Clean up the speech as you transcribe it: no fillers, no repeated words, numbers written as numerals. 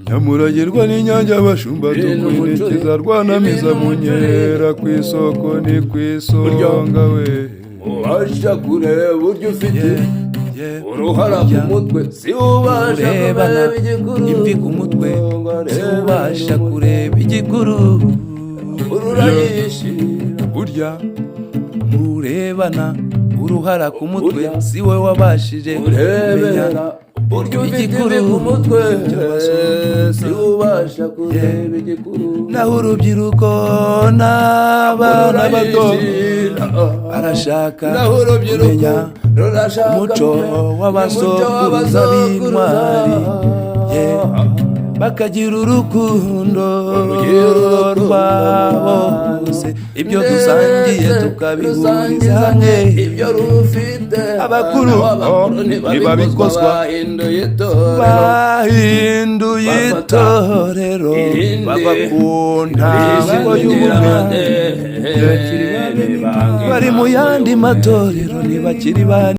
Nyamuragirwa n'inyange abashumba tukwinikiza rwanamiza mu nkera ku isoko ni ku isonga we ubasha kureba uburyo ufite uruhara ku mutwe si ubasha kureba igikuru imvi ku mutwe si ubasha kureba igikuru ururayishira burya murebana uruhara ku mutwe si we wabashije urebera uburyo ufite imvi ku mutwe si ubasha kureba igikuru naho urubyiruko n'abana bato barashaka kumenya umuco w'abasokuruza b'intwari bakagira urukundo rwabo bose ibyo dusangiye tukabihuriza hamwe ibyo rufite abakuru ntibabikozwa bahinduye itorero bava ku ntango y'ubumwe bari mu yandi matorero ntibakiri bane